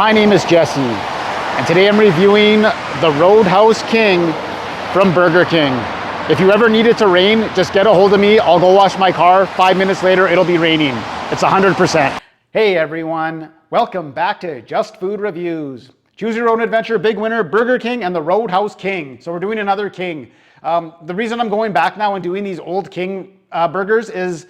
My name is Jesse, and today I'm reviewing the Roadhouse King from Burger King. If you ever need it to rain, just get a hold of me. I'll go wash my car. 5 minutes later, it'll be raining. It's 100%. Hey everyone, welcome back to Just Food Reviews. Choose your own adventure, big winner, Burger King and the Roadhouse King. So we're doing another King. The reason I'm going back now and doing these old King burgers is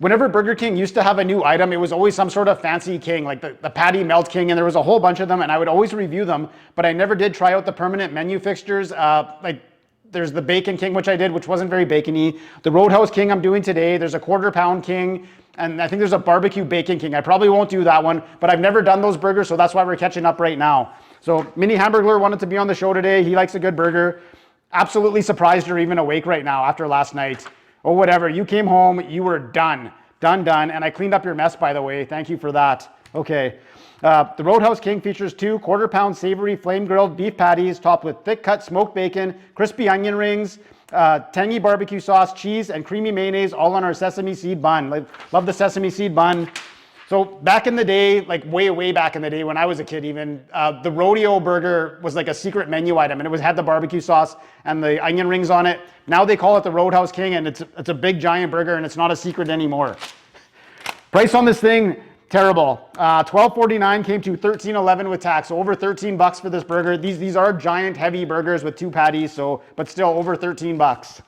whenever Burger King used to have a new item, it was always some sort of fancy King, like the patty melt King, and there was a whole bunch of them, and I would always review them, but I never did try out the permanent menu fixtures. Like there's the Bacon King, which I did, which wasn't very bacony. The Roadhouse King I'm doing today. There's a quarter pound King, and I think there's a barbecue bacon King. I probably won't do that one, but I've never done those burgers, so that's why we're catching up right now. So Mini Hamburglar wanted to be on the show today. He likes a good burger. Absolutely surprised you're even awake right now after last night. Oh, whatever, you came home, you were done, and I cleaned up your mess, by the way. Thank you for that. Okay, the Roadhouse King features 2 quarter-pound savory flame-grilled beef patties topped with thick-cut smoked bacon, crispy onion rings, tangy barbecue sauce, cheese, and creamy mayonnaise, all on our sesame seed bun. Love the sesame seed bun. So back in the day, like way back in the day when I was a kid even, the rodeo burger was like a secret menu item, and it had the barbecue sauce and the onion rings on it. Now they call it the Roadhouse King, and it's a big giant burger, and it's not a secret anymore. Price on this thing, terrible. $12.49 came to $13.11 with tax, so over 13 bucks for this burger. These are giant heavy burgers with 2 patties, so but still over 13 bucks.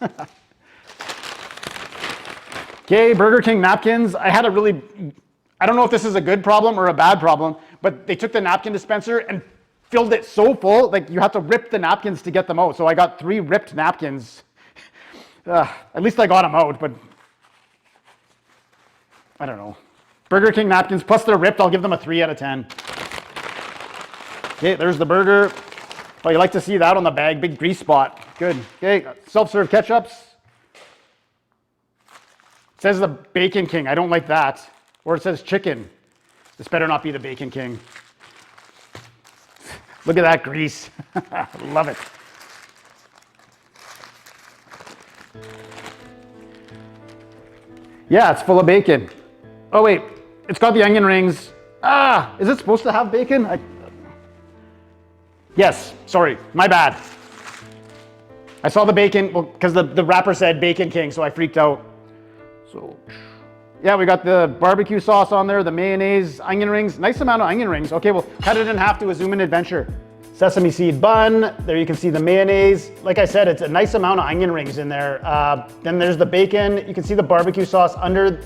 Okay, Burger King napkins. I don't know if this is a good problem or a bad problem, but they took the napkin dispenser and filled it so full, like you have to rip the napkins to get them out. So I got 3 ripped napkins. At least I got them out, but I don't know. Burger King napkins, plus they're ripped, I'll give them a 3 out of 10. Okay, there's the burger. Oh, you like to see that on the bag, big grease spot. Good. Okay, self-serve ketchups. It says the Bacon King, I don't like that. Or it says chicken. This better not be the Bacon King. Look at that grease. Love it. Yeah, it's full of bacon. Oh wait, it's got the onion rings. Is it supposed to have bacon? Yes, sorry, my bad. I saw the bacon, well, because the wrapper said Bacon King, so I freaked out. So, yeah, we got the barbecue sauce on there, the mayonnaise, onion rings, nice amount of onion rings. Okay, we'll cut it in half to a zoom in adventure. Sesame seed bun, there you can see the mayonnaise. Like I said, it's a nice amount of onion rings in there. Then there's the bacon, you can see the barbecue sauce under,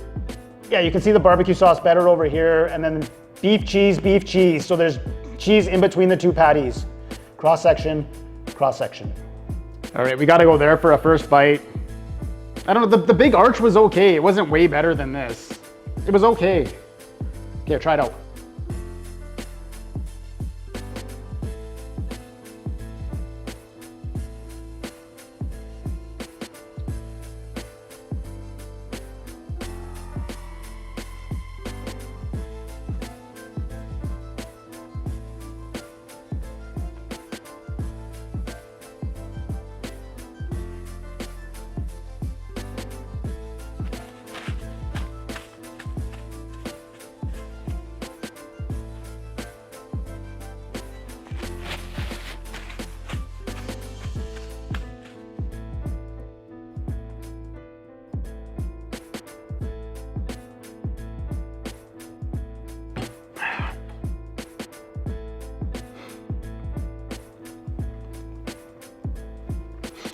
yeah, you can see the barbecue sauce better over here, and then beef cheese. So there's cheese in between the 2 patties. Cross section. All right, we gotta go there for a first bite. I don't know, the big arch was okay. It wasn't way better than this. It was okay. Okay, try it out.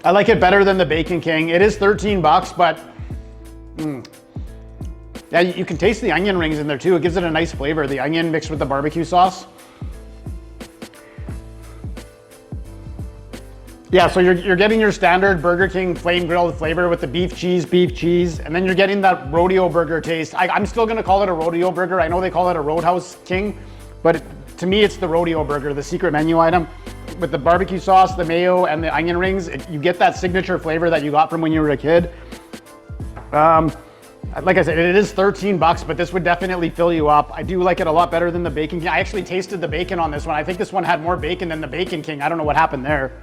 I like it better than the Bacon King. It is 13 bucks, but yeah, you can taste the onion rings in there too. It gives it a nice flavor, the onion mixed with the barbecue sauce. Yeah, so you're getting your standard Burger King flame grilled flavor with the beef cheese, and then you're getting that rodeo burger taste. I'm still gonna call it a rodeo burger. I know they call it a Roadhouse King, but to me it's the rodeo burger, the secret menu item. With the barbecue sauce, the mayo, and the onion rings, you get that signature flavor that you got from when you were a kid. Like I said, it is 13 bucks, but this would definitely fill you up. I do like it a lot better than the Bacon King. I actually tasted the bacon on this one. I think this one had more bacon than the Bacon King. I don't know what happened there.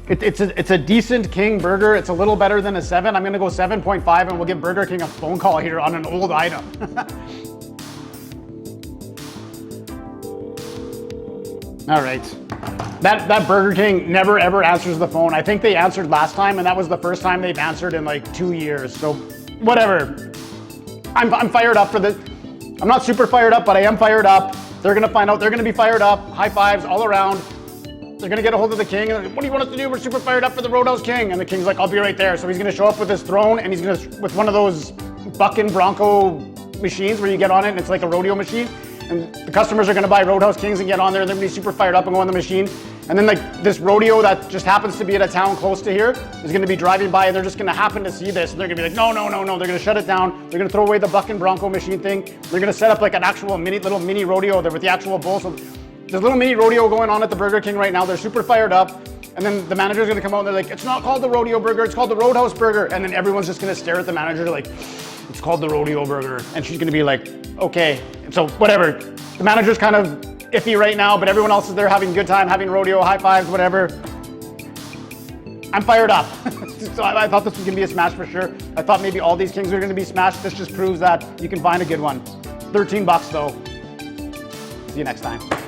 It's a decent King burger. It's a little better than a 7. I'm gonna go 7.5 and we'll give Burger King a phone call here on an old item. All right. That Burger King never ever answers the phone. I think they answered last time, and that was the first time they've answered in like 2 years. So whatever. I'm fired up for this. I'm not super fired up, but I am fired up. They're gonna find out. They're gonna be fired up. High fives all around. They're gonna get a hold of the king. And what do you want us to do? We're super fired up for the Roadhouse King. And the king's like, I'll be right there. So he's gonna show up with his throne, and he's gonna with one of those bucking bronco machines where you get on it and it's like a rodeo machine. And the customers are gonna buy Roadhouse Kings and get on there, and they're gonna be super fired up and go on the machine. And then like this rodeo that just happens to be at a town close to here is gonna be driving by, and they're just gonna happen to see this, and they're gonna be like, no, no, no, no. They're gonna shut it down. They're gonna throw away the bucking bronco machine thing. They're gonna set up like an actual little mini rodeo there with the actual bull. So there's a little mini rodeo going on at the Burger King right now. They're super fired up. And then the manager's gonna come out and they're like, it's not called the rodeo burger, it's called the Roadhouse burger. And then everyone's just gonna stare at the manager like, it's called the rodeo burger. And she's gonna be like, okay. So whatever. The manager's kind of iffy right now, but everyone else is there having a good time, having rodeo, high fives, whatever. I'm fired up. So I thought this was gonna be a smash for sure. I thought maybe all these Kings are gonna be smashed. This just proves that you can find a good one. $13 though. See you next time.